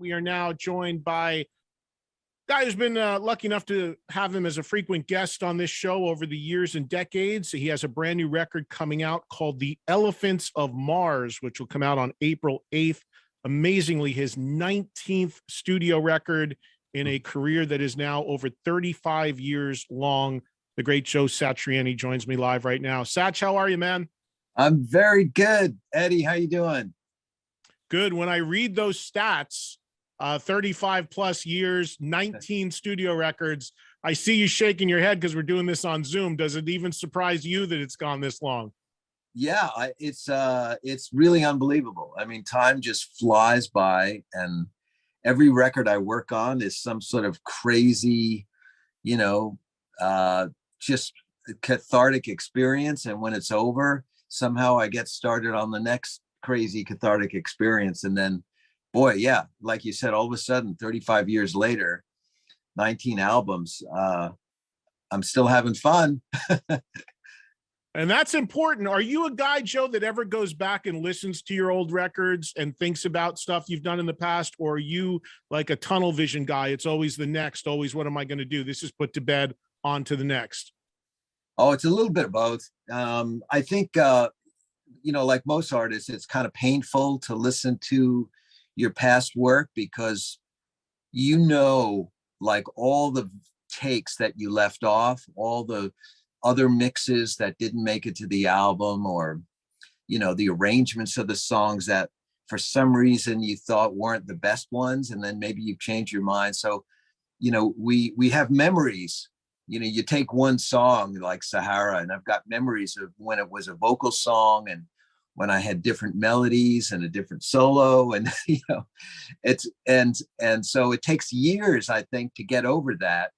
We are now joined by a guy who's been lucky enough to have him as a frequent guest on this show over the years and decades. He has a brand new record coming out called The Elephants of Mars, which will come out on April 8th. Amazingly, his 19th studio record in a career that is now over 35 years long. The great Joe Satriani joins me live right now. Satch, how are you, man? I'm very good. Eddie, how you doing? Good. When I read those stats, 35 plus years, 19 studio records, I see you shaking your head because we're doing this on Zoom. Does it even surprise you that it's gone this long? Yeah, it's really unbelievable. I mean, time just flies by, and every record I work on is some sort of crazy, just cathartic experience. And when it's over, somehow I get started on the next crazy cathartic experience. And then, boy, yeah, like you said, all of a sudden, 35 years later, 19 albums, I'm still having fun. And that's important. Are you a guy, Joe, that ever goes back and listens to your old records and thinks about stuff you've done in the past? Or are you like a tunnel vision guy? It's always the next, always, what am I going to do? This is put to bed, on to the next. Oh, it's a little bit of both. I think, like most artists, it's kind of painful to listen to your past work because, like all the takes that you left off, all the other mixes that didn't make it to the album, or, the arrangements of the songs that for some reason you thought weren't the best ones. And then maybe you've changed your mind. So, we have memories. You take one song like Sahara, and I've got memories of when it was a vocal song and when I had different melodies and a different solo, and so it takes years, I think, to get over that.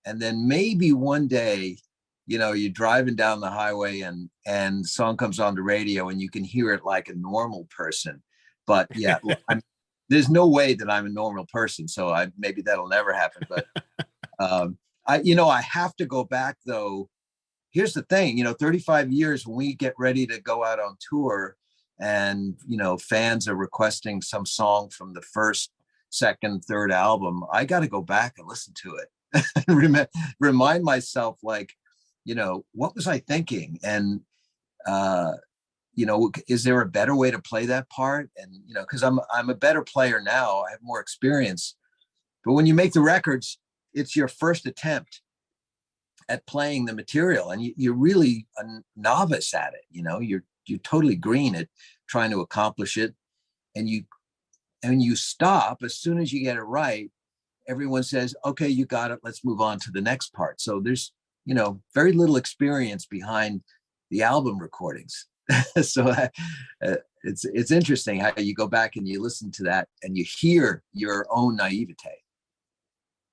And then maybe one day, you're driving down the highway and song comes on the radio and you can hear it like a normal person. But yeah, there's no way that I'm a normal person, so maybe that'll never happen. But I have to go back though. Here's the thing, 35 years, when we get ready to go out on tour and, fans are requesting some song from the first, second, third album, I got to go back and listen to it and remind myself, like, what was I thinking? And, is there a better way to play that part? And, because I'm a better player now, I have more experience. But when you make the records, it's your first attempt at playing the material, and you're really a novice at it. You're totally green at trying to accomplish it, and you stop as soon as you get it right. Everyone says, okay, you got it, let's move on to the next part. So there's very little experience behind the album recordings. So it's interesting how you go back and you listen to that and you hear your own naivete.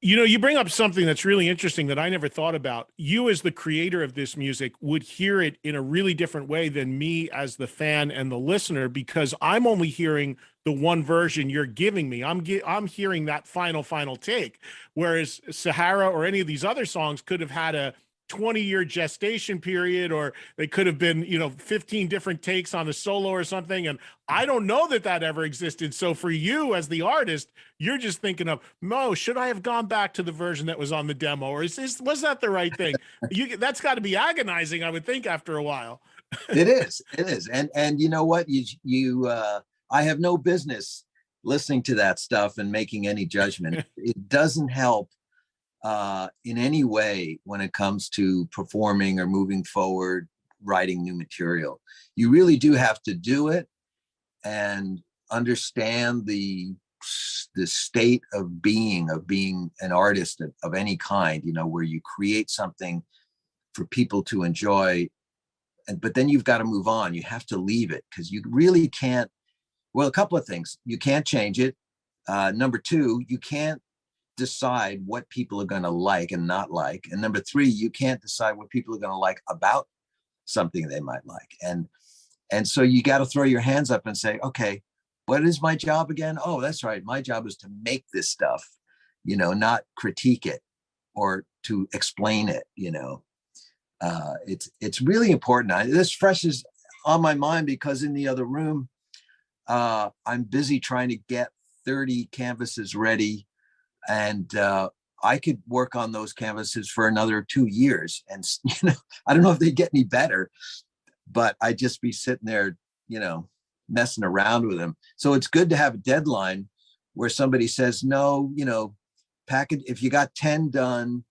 You bring up something that's really interesting that I never thought about. You, as the creator of this music, would hear it in a really different way than me as the fan and the listener, because I'm only hearing the one version you're giving me. I'm hearing that final take, whereas Sahara or any of these other songs could have had a 20-year gestation period, or they could have been 15 different takes on a solo or something, and I don't know that ever existed. So for you as the artist, you're just thinking of, Mo, should I have gone back to the version that was on the demo, or was that the right thing? That's got to be agonizing, I would think, after a while. It is and you know what, I have no business listening to that stuff and making any judgment. It doesn't help in any way when it comes to performing or moving forward, writing new material. You really do have to do it and understand the state of being an artist of any kind, where you create something for people to enjoy, but then you've got to move on. You have to leave it, because you really can't. Well, a couple of things: you can't change it. Number two, you can't decide what people are going to like and not like. And number three, you can't decide what people are going to like about something they might like. And so you got to throw your hands up and say, okay, what is my job again? Oh, that's right. My job is to make this stuff, not critique it or to explain it. It's really important. This fresh is on my mind because in the other room, I'm busy trying to get 30 canvases ready, and I could work on those canvases for another 2 years. And I don't know if they get any better, but I'd just be sitting there, messing around with them. So it's good to have a deadline where somebody says, no, pack it. If you got 10 done,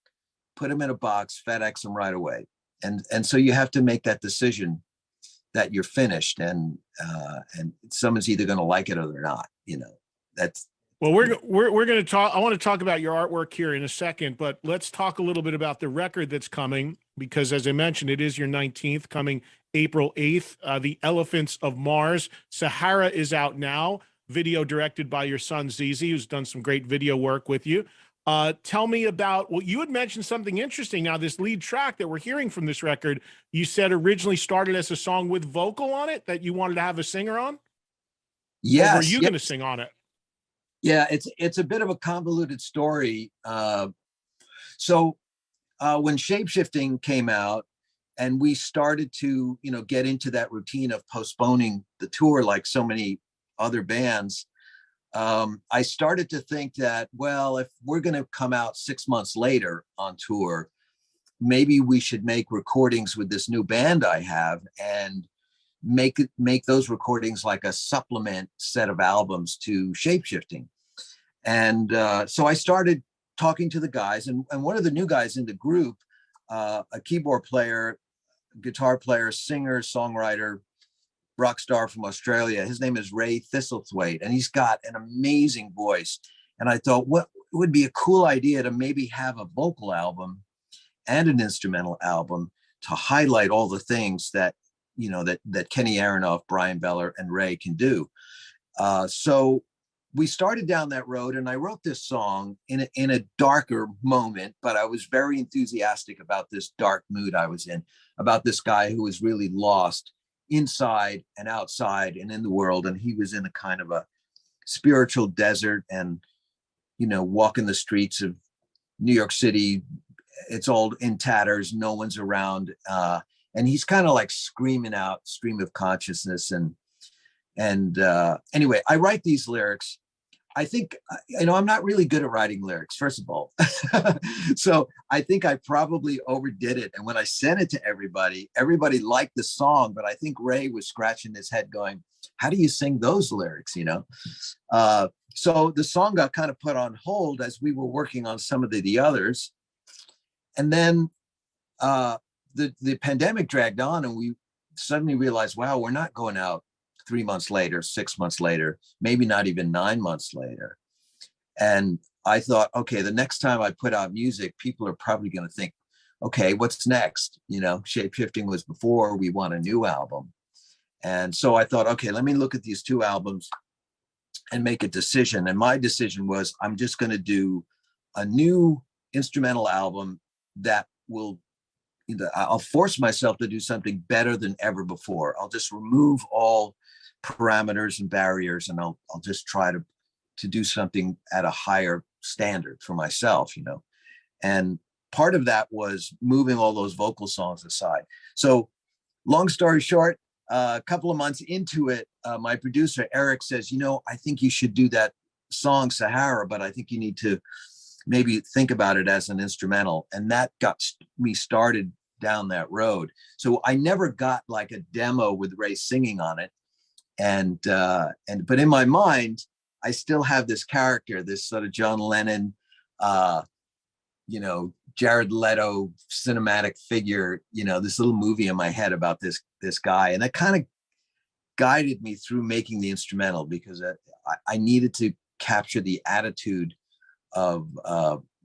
put them in a box, FedEx them right away. And so you have to make that decision that you're finished, and someone's either going to like it or they're not. That's Well, we're going to talk. I want to talk about your artwork here in a second, but let's talk a little bit about the record that's coming, because as I mentioned, it is your 19th, coming April 8th. The Elephants of Mars. Sahara is out now. Video directed by your son Zizi, who's done some great video work with you. Tell me about, well, you had mentioned something interesting. Now, this lead track that we're hearing from this record, you said originally started as a song with vocal on it that you wanted to have a singer on? Yes. Or were you going to sing on it? Yeah, it's a bit of a convoluted story. So when Shapeshifting came out and we started to, get into that routine of postponing the tour like so many other bands, I started to think that, well, if we're going to come out 6 months later on tour, maybe we should make recordings with this new band I have and make those recordings like a supplement set of albums to Shapeshifting. And so I started talking to the guys, and one of the new guys in the group, a keyboard player, guitar player, singer, songwriter, rock star from Australia. His name is Ray Thistlethwaite, and he's got an amazing voice. And I thought, what would be a cool idea to maybe have a vocal album and an instrumental album to highlight all the things that, that Kenny Aronoff, Brian Beller, and Ray can do. So we started down that road, and I wrote this song in a darker moment, but I was very enthusiastic about this dark mood I was in, about this guy who was really lost inside and outside and in the world. And he was in a kind of a spiritual desert, and, walking the streets of New York City, it's all in tatters, no one's around. And he's kind of like screaming out, stream of consciousness. And anyway, I write these lyrics. I think, I'm not really good at writing lyrics, first of all. So I think I probably overdid it. And when I sent it to everybody liked the song, but I think Ray was scratching his head going, how do you sing those lyrics, So the song got kind of put on hold as we were working on some of the others. And then the pandemic dragged on, and we suddenly realized, wow, we're not going out 3 months later, 6 months later, maybe not even 9 months later. And I thought, okay, the next time I put out music, people are probably going to think, okay, what's next? Shapeshifting was before, we want a new album. And so I thought, okay, let me look at these two albums and make a decision. And my decision was, I'm just going to do a new instrumental album that will, I'll force myself to do something better than ever before. I'll just remove all parameters and barriers, and I'll just try to do something at a higher standard for myself, And part of that was moving all those vocal songs aside. So long story short, a couple of months into it, my producer, Eric, says, I think you should do that song Sahara, but I think you need to maybe think about it as an instrumental. And that got me started down that road. So I never got like a demo with Ray singing on it. But in my mind, I still have this character, this sort of John Lennon, Jared Leto cinematic figure, this little movie in my head about this guy. And that kind of guided me through making the instrumental, because I needed to capture the attitude of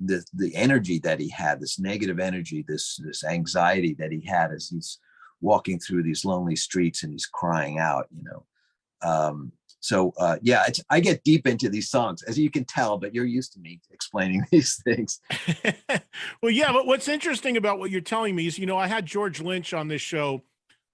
the energy that he had, this negative energy, this anxiety that he had as he's walking through these lonely streets and he's crying out, I get deep into these songs, as you can tell, but you're used to me explaining these things. Well, yeah, but what's interesting about what you're telling me is, I had George Lynch on this show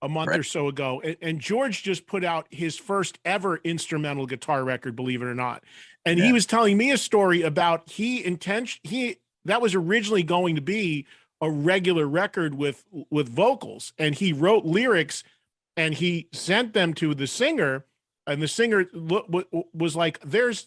a month or so ago, and George just put out his first ever instrumental guitar record, believe it or not. And he was telling me a story about that was originally going to be a regular record with vocals, and he wrote lyrics and he sent them to the singer, and the singer was like, there's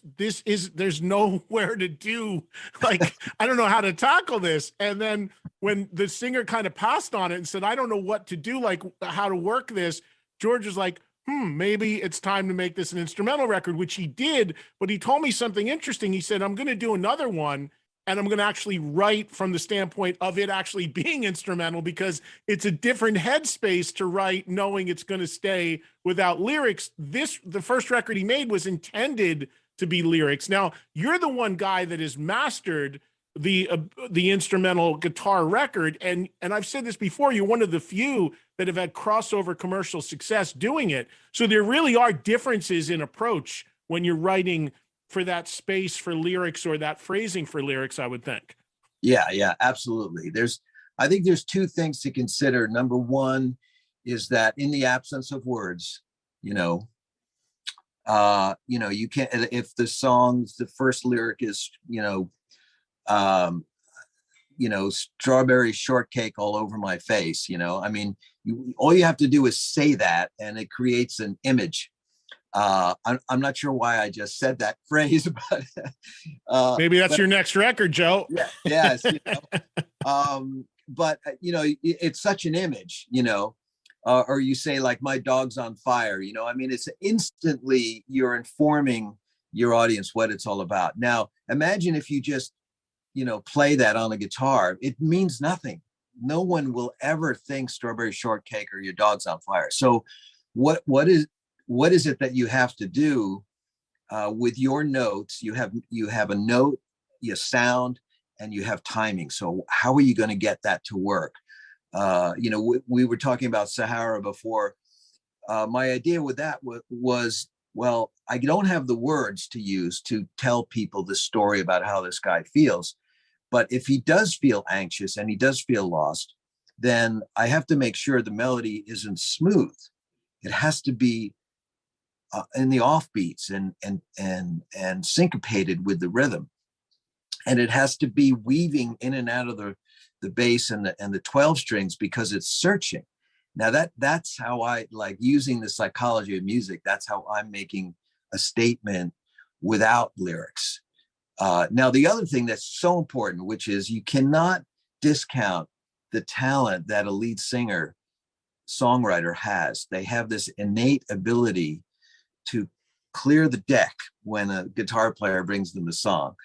nowhere to do, like, I don't know how to tackle this. And then when the singer kind of passed on it and said, I don't know what to do, like how to work this, George was like, maybe it's time to make this an instrumental record, which he did. But he told me something interesting. He said, I'm going to do another one, and I'm going to actually write from the standpoint of it actually being instrumental, because it's a different headspace to write knowing it's going to stay without lyrics. The first record he made was intended to be lyrics. Now, you're the one guy that has mastered the instrumental guitar record, and I've said this before, you're one of the few that have had crossover commercial success doing it. So there really are differences in approach when you're writing for that space for lyrics or that phrasing for lyrics, I would think. Yeah, absolutely. I think there's two things to consider. Number one is that in the absence of words, you can't, if the song's, the first lyric is, strawberry shortcake all over my face, I mean, all you have to do is say that and it creates an image. I'm not sure why I just said that phrase, but maybe that's your next record, Joe. Yeah, yes. But it's such an image, or you say like my dog's on fire, I mean, it's instantly you're informing your audience what it's all about. Now, imagine if you just, play that on a guitar, it means nothing. No one will ever think strawberry shortcake or your dog's on fire. So what is it that you have to do with your notes? You have a note, you sound, and you have timing. So how are you going to get that to work? We were talking about Sahara before. My idea with that was, well, I don't have the words to use to tell people the story about how this guy feels. But if he does feel anxious and he does feel lost, then I have to make sure the melody isn't smooth. It has to be in the offbeats and syncopated with the rhythm, and it has to be weaving in and out of the bass and the 12 strings, because it's searching. Now that's how I like using the psychology of music. That's how I'm making a statement without lyrics. Now, the other thing that's so important, which is you cannot discount the talent that a lead singer songwriter has. They have this innate ability to clear the deck when a guitar player brings them a song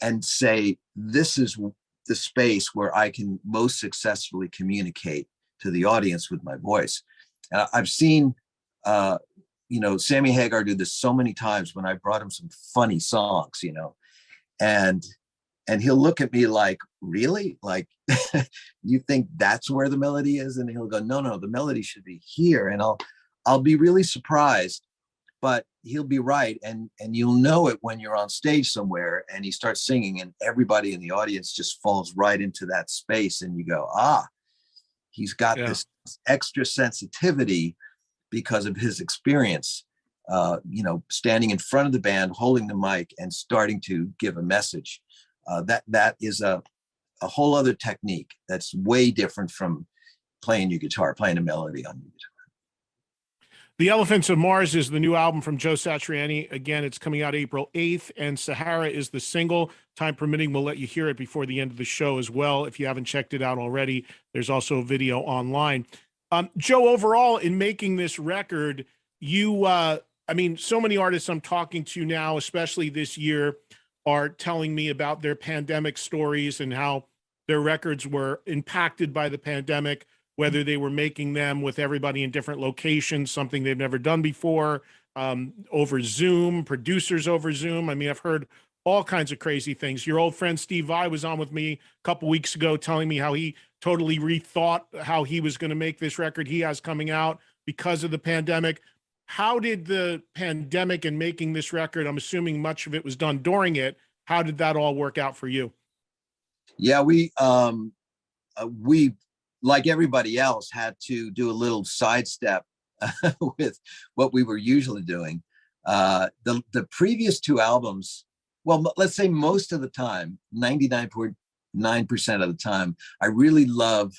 and say, this is the space where I can most successfully communicate to the audience with my voice. And I've seen, Sammy Hagar do this so many times when I brought him some funny songs, and he'll look at me like, really? Like, you think that's where the melody is? And he'll go, no, the melody should be here. And I'll be really surprised, but he'll be right. And you'll know it when you're on stage somewhere and he starts singing and everybody in the audience just falls right into that space. And you go, he's got this extra sensitivity because of his experience, standing in front of the band, holding the mic and starting to give a message. That is a whole other technique that's way different from playing your guitar, playing a melody on your guitar. The Elephants of Mars is the new album from Joe Satriani. Again, it's coming out April 8th, and Sahara is the single. Time permitting, we'll let you hear it before the end of the show as well. If you haven't checked it out already, there's also a video online. Joe, overall, in making this record, so many artists I'm talking to now, especially this year, are telling me about their pandemic stories and how their records were impacted by the pandemic, whether they were making them with everybody in different locations, something they've never done before, over Zoom, producers over Zoom. I mean, I've heard all kinds of crazy things. Your old friend Steve Vai was on with me a couple weeks ago telling me how he totally rethought how he was going to make this record he has coming out because of the pandemic. How did the pandemic and making this record, I'm assuming much of it was done during it, how did that all work out for you? Yeah, we like everybody else had to do a little sidestep with what we were usually doing. The previous two albums, well, let's say most of the time, 99.9% of the time, I really love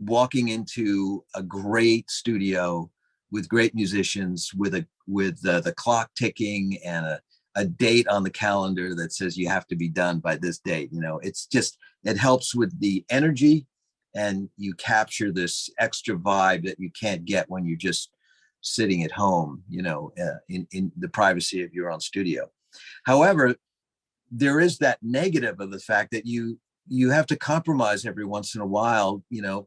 walking into a great studio with great musicians, with the clock ticking and a date on the calendar that says you have to be done by this date. It's just, it helps with the energy, and you capture this extra vibe that you can't get when you're just sitting at home, in the privacy of your own studio. However, there is that negative of the fact that you have to compromise every once in a while,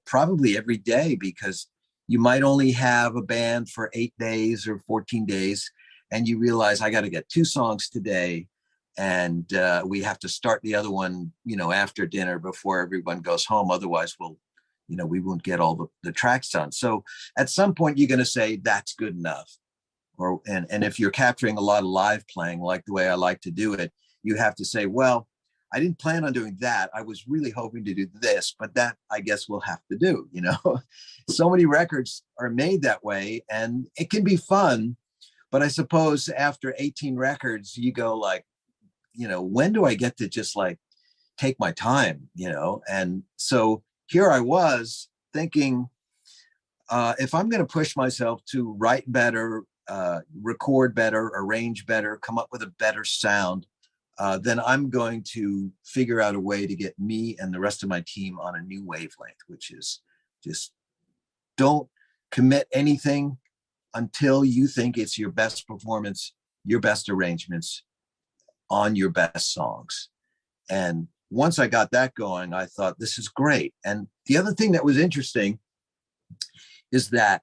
probably every day, because you might only have a band for 8 days or 14 days, and you realize I got to get 2 songs today, and we have to start the other one, after dinner before everyone goes home. Otherwise, we won't get all the tracks done. So at some point, you're going to say that's good enough. And if you're capturing a lot of live playing, like the way I like to do it, you have to say, well, I didn't plan on doing that. I was really hoping to do this, but that I guess we'll have to do, So many records are made that way, and it can be fun. But I suppose after 18 records, you go like, when do I get to just like take my time, And so here I was thinking, if I'm going to push myself to write better, record better, arrange better, come up with a better sound, then I'm going to figure out a way to get me and the rest of my team on a new wavelength, which is just don't commit anything until you think it's your best performance, your best arrangements on your best songs. And once I got that going, I thought, this is great. And the other thing that was interesting is that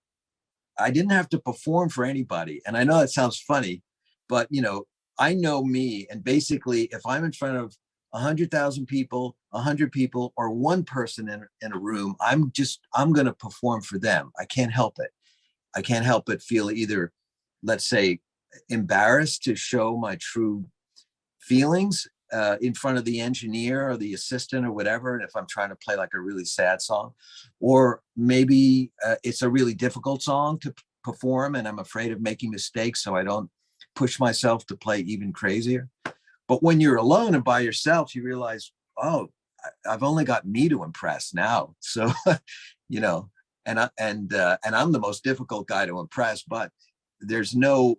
I didn't have to perform for anybody. And I know that sounds funny, but I know me, and basically if I'm in front of 100,000 people, 100 people, or one person in a room, I'm going to perform for them. I can't help it. I can't help but feel either, let's say, embarrassed to show my true feelings in front of the engineer or the assistant or whatever. And if I'm trying to play like a really sad song, or maybe it's a really difficult song to perform and I'm afraid of making mistakes, so I don't push myself to play even crazier. But when you're alone and by yourself, you realize, oh, I've only got me to impress now. So, and I'm the most difficult guy to impress, but there's no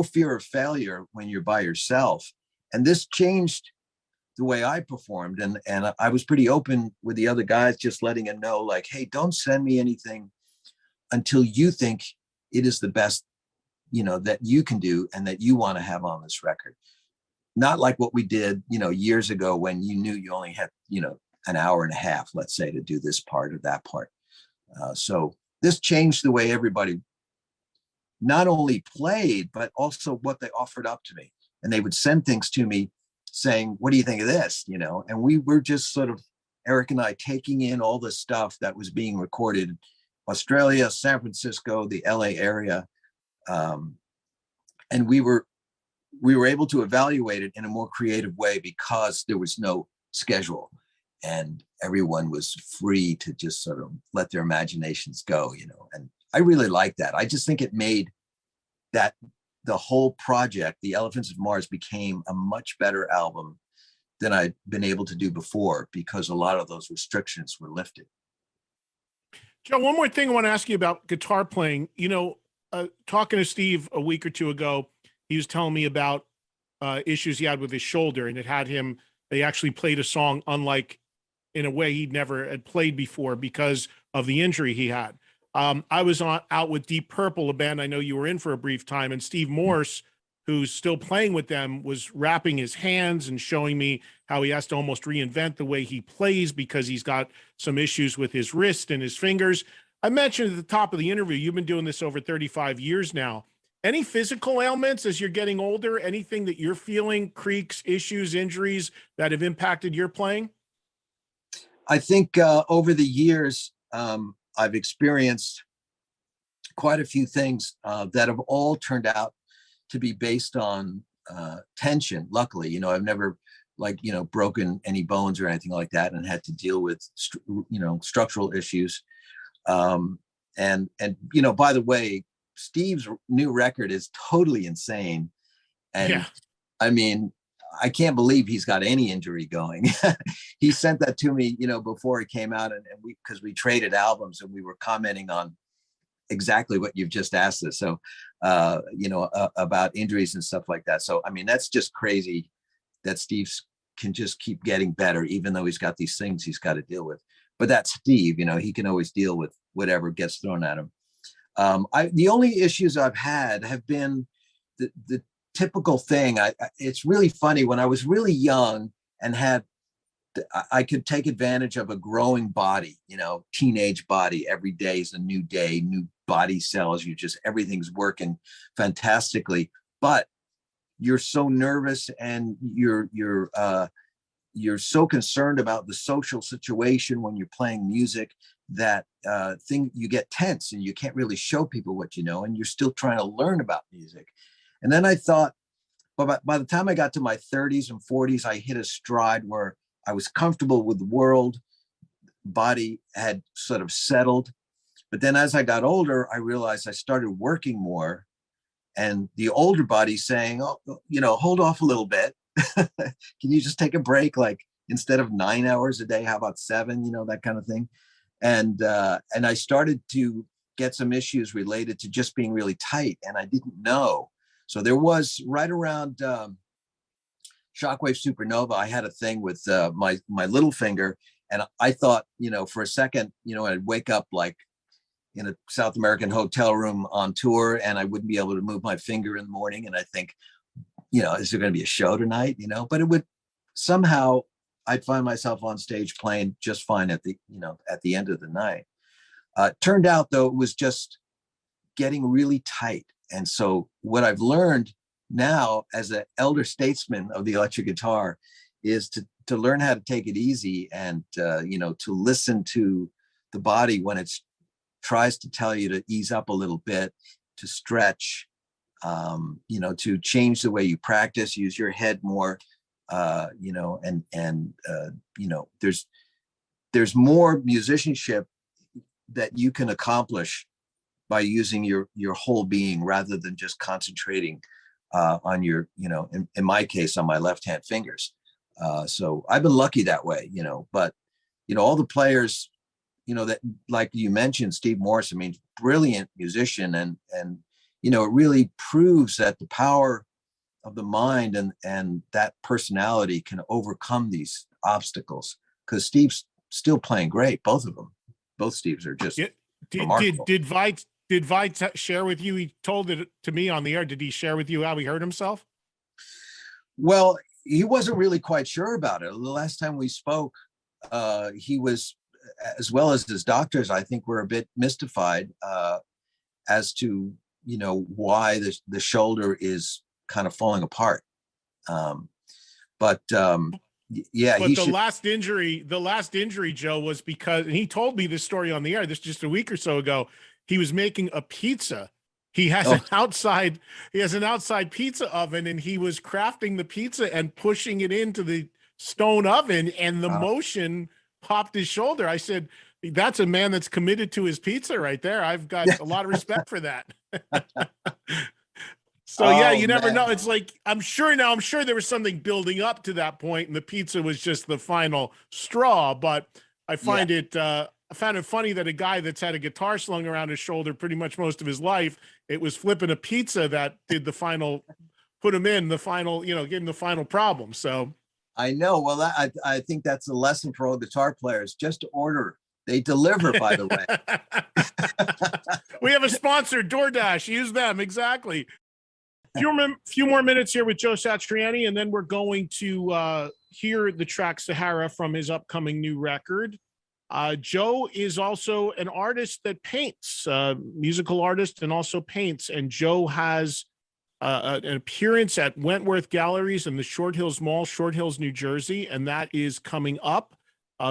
fear of failure when you're by yourself. And this changed the way I performed. And I was pretty open with the other guys, just letting them know, like, hey, don't send me anything until you think it is the best, that you can do and that you want to have on this record. Not like what we did, years ago when you knew you only had, an hour and a half, let's say, to do this part or that part. So this changed the way everybody not only played, but also what they offered up to me. And they would send things to me saying, what do you think of this? And we were just sort of, Eric and I, taking in all the stuff that was being recorded, Australia, San Francisco, the LA area. And we were able to evaluate it in a more creative way because there was no schedule and everyone was free to just sort of let their imaginations go, and I really like that. I just think it made that the whole project, The Elephants of Mars, became a much better album than I'd been able to do before because a lot of those restrictions were lifted. Joe, one more thing I want to ask you about guitar playing. Talking to Steve a week or two ago, he was telling me about issues he had with his shoulder, and they actually played a song unlike, in a way he'd never had played before because of the injury he had. I was out with Deep Purple, a band I know you were in for a brief time, and Steve Morse, who's still playing with them, was wrapping his hands and showing me how he has to almost reinvent the way he plays because he's got some issues with his wrist and his fingers. I mentioned at the top of the interview, you've been doing this over 35 years now. Any physical ailments as you're getting older? Anything that you're feeling, creaks, issues, injuries that have impacted your playing? I think over the years, I've experienced quite a few things that have all turned out to be based on tension. Luckily, I've never broken any bones or anything like that and had to deal with, structural issues. And by the way, Steve's new record is totally insane. And yeah. I mean, I can't believe he's got any injury going. He sent that to me, before it came out, and because we traded albums and we were commenting on exactly what you've just asked us. So, about injuries and stuff like that. So, I mean, that's just crazy that Steve can just keep getting better, even though he's got these things he's got to deal with. But that's Steve, he can always deal with whatever gets thrown at him. The only issues I've had have been the typical thing. It's really funny. When I was really young and I could take advantage of a growing body, teenage body. Every day is a new day, new body cells. Everything's working fantastically. But you're so nervous and you're so concerned about the social situation when you're playing music that you get tense and you can't really show people what you know, and you're still trying to learn about music. And then I thought, but by the time I got to my 30s and 40s, I hit a stride where I was comfortable with the world, body had sort of settled. But then as I got older, I realized I started working more, and the older body saying, oh, hold off a little bit. Can you just take a break? Like, instead of 9 hours a day, how about 7, that kind of thing. And I started to get some issues related to just being really tight, and I didn't know. So there was right around Shockwave Supernova, I had a thing with my little finger, and I thought, for a second, I'd wake up like in a South American hotel room on tour, and I wouldn't be able to move my finger in the morning. And I think, is there going to be a show tonight? But it would somehow, I'd find myself on stage playing just fine at the end of the night. Turned out, though, it was just getting really tight. And so what I've learned now as an elder statesman of the electric guitar is to learn how to take it easy, and to listen to the body when it tries to tell you to ease up a little bit, to stretch, to change the way you practice, use your head more, there's more musicianship that you can accomplish by using your whole being rather than just concentrating on your, in my case, on my left-hand fingers. So I've been lucky that way, but, all the players, that, like you mentioned, Steve Morse, I mean, brilliant musician. And it really proves that the power of the mind and that personality can overcome these obstacles, because Steve's still playing great. Both of them, both Steves are just remarkable. Did Vite share with you? He told it to me on the air. Did he share with you how he hurt himself? Well, he wasn't really quite sure about it. The last time we spoke, he was, as well as his doctors, I think, were a bit mystified as to, why the shoulder is kind of falling apart. But the last injury, Joe, was because, and he told me this story on the air, this just a week or so ago, he was making a pizza. He has an outside pizza oven, and he was crafting the pizza and pushing it into the stone oven, and the motion popped his shoulder. I said, that's a man that's committed to his pizza right there. I've got a lot of respect for that. So you never know. It's like, I'm sure there was something building up to that point, and the pizza was just the final straw. But I found it funny that a guy that's had a guitar slung around his shoulder pretty much most of his life, it was flipping a pizza that did the final, put him in the final, gave him the final problem. So I know. Well, I think that's a lesson for all guitar players. Just order. They deliver, by the way. We have a sponsor, DoorDash. Use them. Exactly. Few more minutes here with Joe Satriani, and then we're going to hear the track Sahara from his upcoming new record. Joe is also an artist that paints, musical artist, and also paints. And Joe has an appearance at Wentworth Galleries in the Short Hills Mall, Short Hills, New Jersey, and that is coming up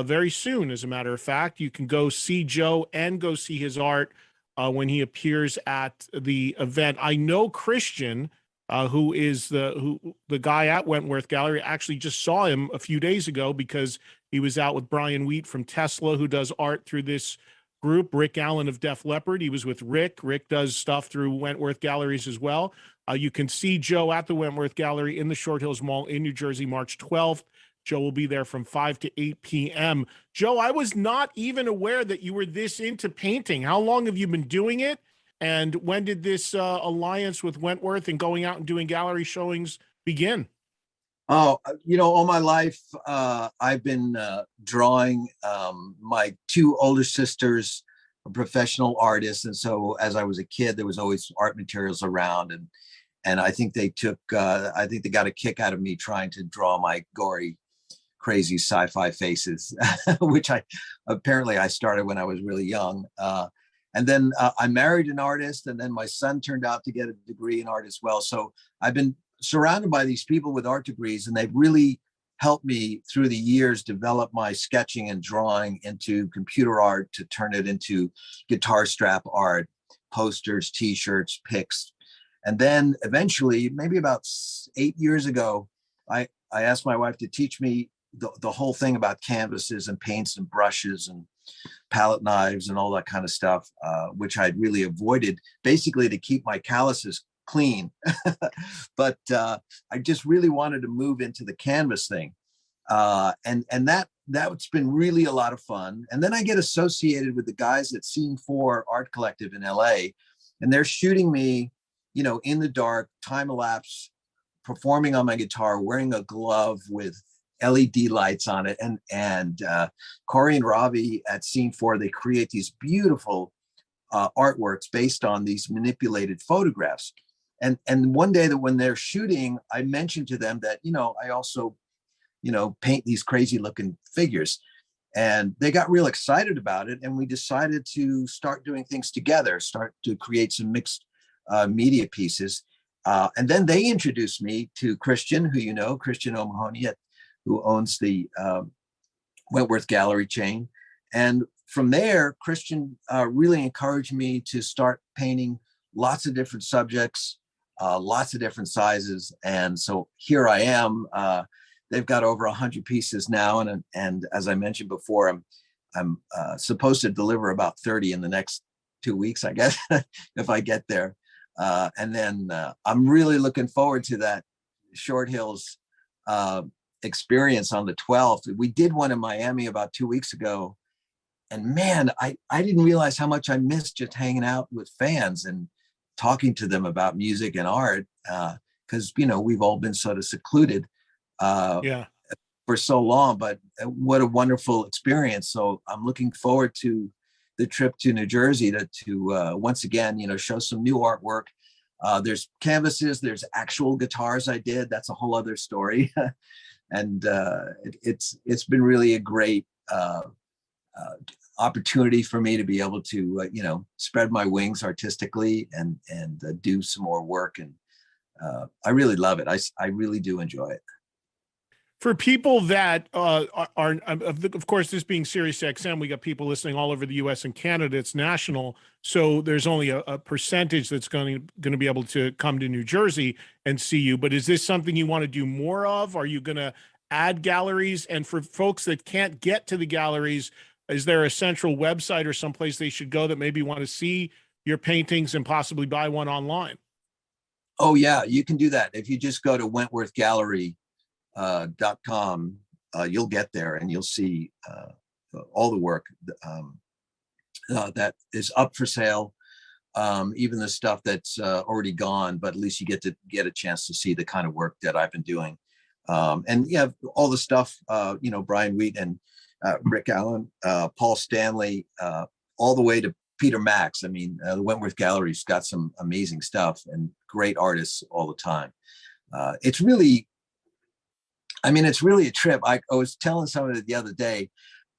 very soon. As a matter of fact, you can go see Joe and go see his art when he appears at the event. I know Christian, who is the guy at Wentworth Gallery, actually just saw him a few days ago because he was out with Brian Wheat from Tesla, who does art through this group. Rick Allen of Def Leppard, he was with Rick. Rick does stuff through Wentworth Galleries as well. You can see Joe at the Wentworth Gallery in the Short Hills Mall in New Jersey, March 12th. Joe will be there from 5 to 8 p.m. Joe, I was not even aware that you were this into painting. How long have you been doing it? And when did this alliance with Wentworth and going out and doing gallery showings begin? Oh, all my life, I've been drawing. My two older sisters are professional artists. And so as I was a kid, there was always art materials around. And I think they got a kick out of me trying to draw my gory, crazy sci-fi faces, which I started when I was really young. And then I married an artist, and then my son turned out to get a degree in art as well. So I've been surrounded by these people with art degrees, and they've really helped me through the years develop my sketching and drawing into computer art, to turn it into guitar strap art, posters, t-shirts, pics. And then eventually, maybe about 8 years ago, I asked my wife to teach me the whole thing about canvases and paints and brushes and palette knives and all that kind of stuff, which I'd really avoided, basically to keep my calluses clean. But I just really wanted to move into the canvas thing. And that's been really a lot of fun. And then I get associated with the guys at Scene 4 Art Collective in LA, and they're shooting me, in the dark, time elapse, performing on my guitar, wearing a glove with LED lights on it. And Corey and Ravi at Scene 4, they create these beautiful artworks based on these manipulated photographs. And one day, that when they're shooting, I mentioned to them that, I also, paint these crazy looking figures. And they got real excited about it. And we decided to start doing things together, start to create some mixed media pieces. And then they introduced me to Christian, who Christian O'Mahony, who owns the Wentworth Gallery chain. And from there, Christian really encouraged me to start painting lots of different subjects, lots of different sizes. And so here I am. They've got over 100 pieces now. And as I mentioned before, I'm supposed to deliver about 30 in the next 2 weeks, I guess, if I get there. And then I'm really looking forward to that Short Hills experience on the 12th. We did one in Miami about 2 weeks ago. And man, I didn't realize how much I missed just hanging out with fans and talking to them about music and art, because we've all been sort of secluded for so long. But what a wonderful experience! So I'm looking forward to the trip to New Jersey to once again, show some new artwork. There's canvases, there's actual guitars I did. That's a whole other story. And it's been really a great opportunity for me to be able to spread my wings artistically and do some more work. And I really love it. I really do enjoy it. For people that are, of course, this being Sirius XM, we got people listening all over the U.S. and Canada. It's national, so there's only a percentage that's going to be able to come to New Jersey and see you. But is this something you want to do more of? Are you going to add galleries? And for folks that can't get to the galleries, is there a central website or someplace they should go that maybe want to see your paintings and possibly buy one online? Oh yeah, you can do that. If you just go to wentworthgallery.com, you'll get there and you'll see all the work that is up for sale, even the stuff that's already gone, but at least you get a chance to see the kind of work that I've been doing. And yeah, all the stuff, Brian Wheat and Rick Allen, Paul Stanley, all the way to Peter Max. I mean, the Wentworth Gallery's got some amazing stuff and great artists all the time. It's really a trip. I was telling somebody the other day,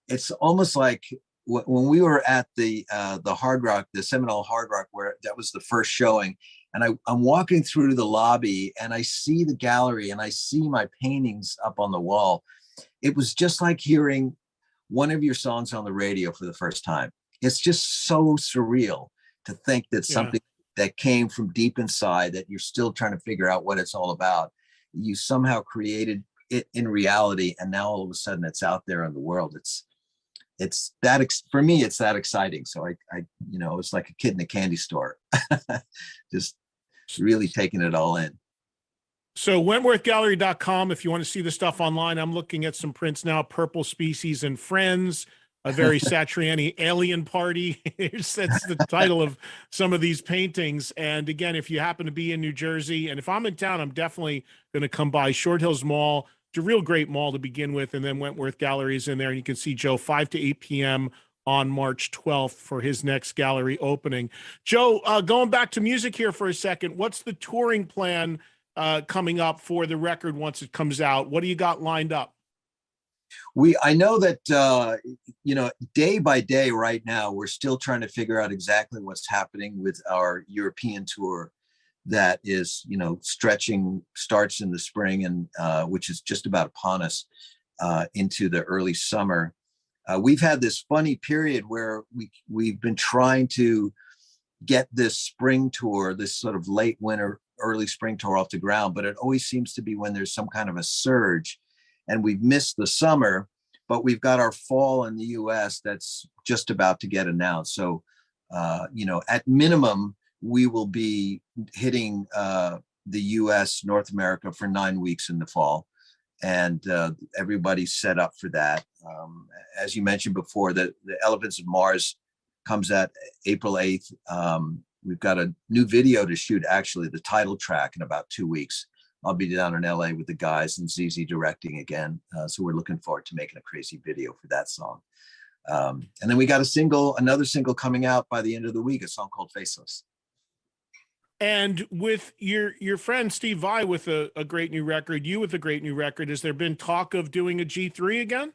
it's almost like when we were at the Hard Rock, the Seminole Hard Rock, where that was the first showing, and I'm walking through the lobby and I see the gallery and I see my paintings up on the wall. It was just like hearing one of your songs on the radio for the first time. It's just so surreal to think that something that came from deep inside, that you're still trying to figure out what it's all about, you somehow created it in reality, and now all of a sudden it's out there in the world. It's that for me, it's that exciting. So I it's like a kid in a candy store, just really taking it all in. So wentworthgallery.com, if you want to see the stuff online, I'm looking at some prints now. Purple Species and Friends, a very Satriani alien party. That's the title of some of these paintings. And again, if you happen to be in New Jersey, and if I'm in town, I'm definitely going to come by Short Hills Mall. It's a real great mall to begin with. And then Wentworth Gallery is in there. And you can see Joe 5 to 8 p.m. on March 12th for his next gallery opening. Joe, going back to music here for a second, what's the touring plan coming up for the record once it comes out? What do you got lined up? I know that, day by day right now, we're still trying to figure out exactly what's happening with our European tour that is, starts in the spring and which is just about upon us into the early summer. We've had this funny period where we've been trying to get this spring tour, this sort of late winter, early spring tour off the ground, but it always seems to be when there's some kind of a surge, and we've missed the summer, but we've got our fall in the US that's just about to get announced. So, at minimum, we will be hitting the US, North America for 9 weeks in the fall. And everybody's set up for that. As you mentioned before, the Elephants of Mars comes out April 8th. We've got a new video to shoot, actually, the title track, in about 2 weeks. I'll be down in LA with the guys and ZZ directing again. So we're looking forward to making a crazy video for that song. And then we got another single coming out by the end of the week, a song called Faceless. And with your friend Steve Vai with a great new record, you with a great new record, has there been talk of doing a G3 again?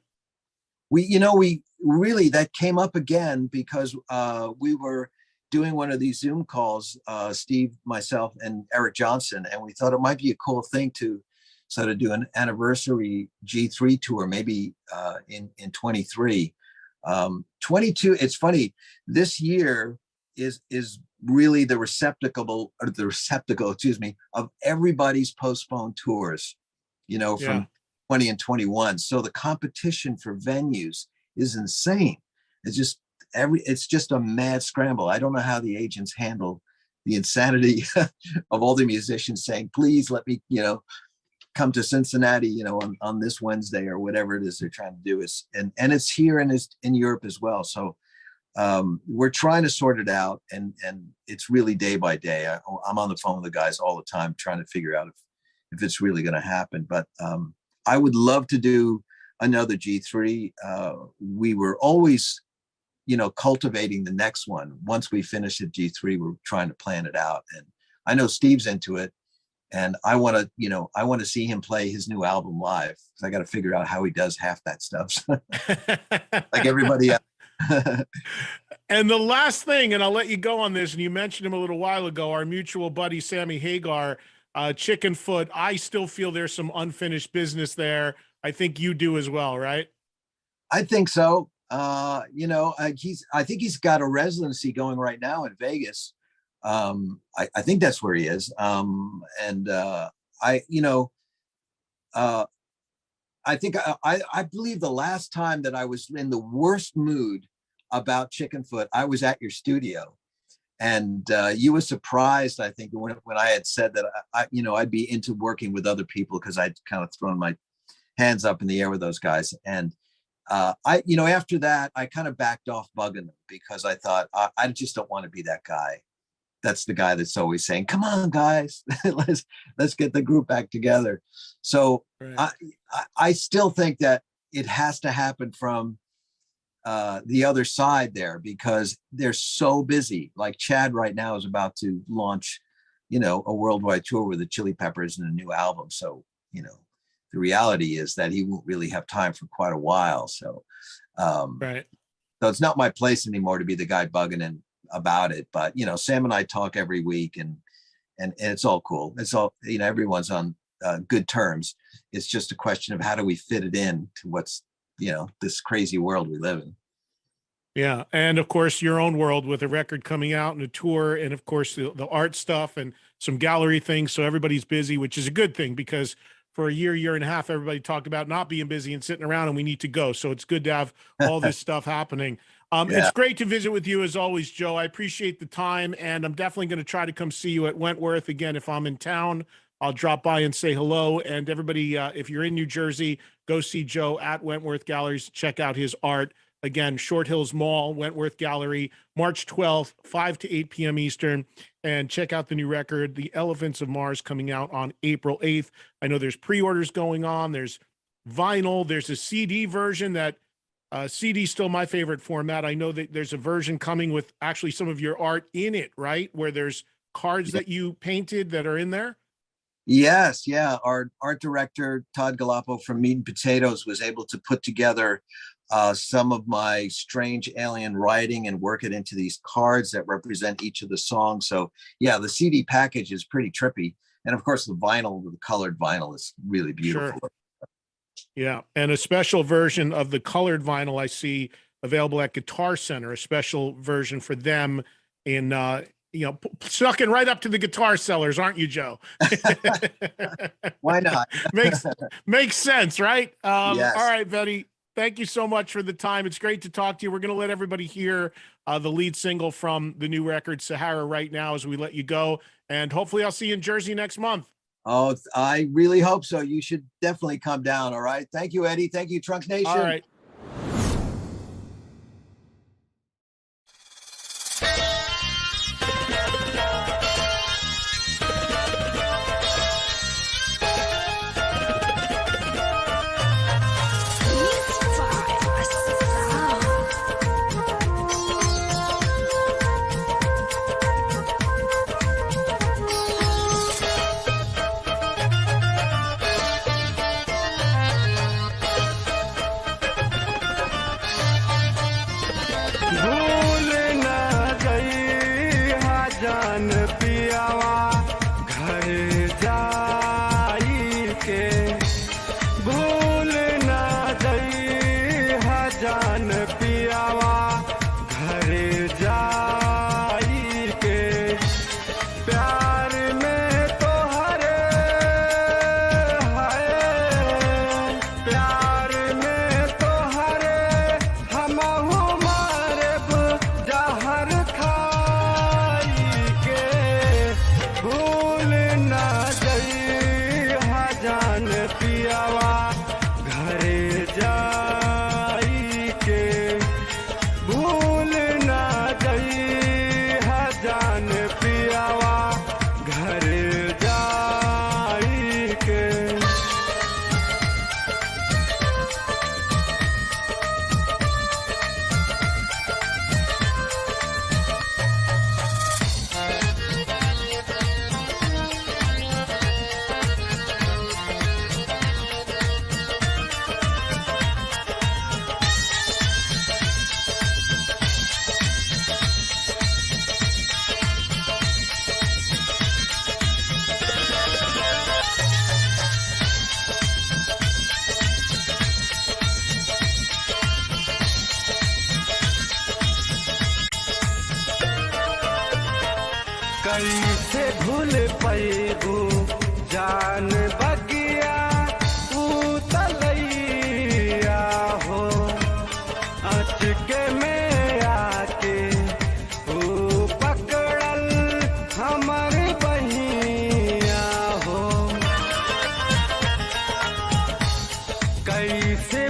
We really, that came up again because we were doing one of these Zoom calls, Steve, myself, and Eric Johnson, and we thought it might be a cool thing to sort of do an anniversary G3 tour, maybe in 23. 22, it's funny, this year is really the receptacle, of everybody's postponed tours, from 20 and 21. So the competition for venues is insane. It's just a mad scramble. I don't know how the agents handle the insanity of all the musicians saying, please let me, come to Cincinnati, on this Wednesday or whatever it is they're trying to do. And it's here and it's in Europe as well. So we're trying to sort it out, and it's really day by day. I'm on the phone with the guys all the time trying to figure out if it's really going to happen. But I would love to do another G3. We were always, cultivating the next one. Once we finish at G3, we're trying to plan it out. And I know Steve's into it, and I want to see him play his new album live. I got to figure out how he does half that stuff, like everybody else. And the last thing, and I'll let you go on this, and you mentioned him a little while ago, our mutual buddy Sammy Hagar, Chickenfoot. I still feel there's some unfinished business there. I think you do as well, right? I think so. I think he's got a residency going right now in Vegas. I think that's where he is. I think I believe the last time that I was in the worst mood about Chickenfoot, I was at your studio, and you were surprised, I think, when I had said that I'd be into working with other people, because I'd kind of thrown my hands up in the air with those guys. And after that, I kind of backed off bugging them, because I thought I just don't want to be that guy. That's the guy that's always saying, come on, guys, let's get the group back together. So right. I still think that it has to happen from the other side there, because they're so busy. Like Chad right now is about to launch, a worldwide tour with the Chili Peppers and a new album. So, the reality is that he won't really have time for quite a while. So, right. So it's not my place anymore to be the guy bugging in about it. But, Sam and I talk every week, and it's all cool. It's all, everyone's on good terms. It's just a question of how do we fit it in to what's, this crazy world we live in. Yeah. And of course, your own world with a record coming out and a tour, and of course the art stuff and some gallery things. So everybody's busy, which is a good thing, because for a year and a half, everybody talked about not being busy and sitting around, and we need to go. So it's good to have all this stuff happening. It's great to visit with you as always, Joe. I appreciate the time, and I'm definitely going to try to come see you at Wentworth again if I'm in town. I'll drop by and say hello. And everybody, if you're in New Jersey, go see Joe at Wentworth Galleries. Check out his art. Again, Short Hills Mall, Wentworth Gallery, March 12th, 5 to 8 p.m. Eastern. And check out the new record, The Elephants of Mars, coming out on April 8th. I know there's pre-orders going on. There's vinyl. There's a CD version that CD is still my favorite format. I know that there's a version coming with actually some of your art in it, right? Where there's cards that you painted that are in there. Yes, yeah. Our art director, Todd Galapo from Meat and Potatoes, was able to put together some of my strange alien writing and work it into these cards that represent each of the songs. So yeah, the CD package is pretty trippy. And of course, the vinyl, the colored vinyl, is really beautiful. Sure. Yeah, and a special version of the colored vinyl I see available at Guitar Center, a special version for them in sucking right up to the guitar sellers, aren't you, Joe? Why not? makes sense, right? Yes. All right, Betty. Thank you so much for the time. It's great to talk to you. We're going to let everybody hear the lead single from the new record, Sahara, right now as we let you go. And hopefully I'll see you in Jersey next month. Oh, I really hope so. You should definitely come down. All right. Thank you, Eddie. Thank you, Trunk Nation. All right. कैसे भूल पैगो जान बगिया उतलैया हो अचके में आके ओ पकड़ल हमर बहिया हो कैसे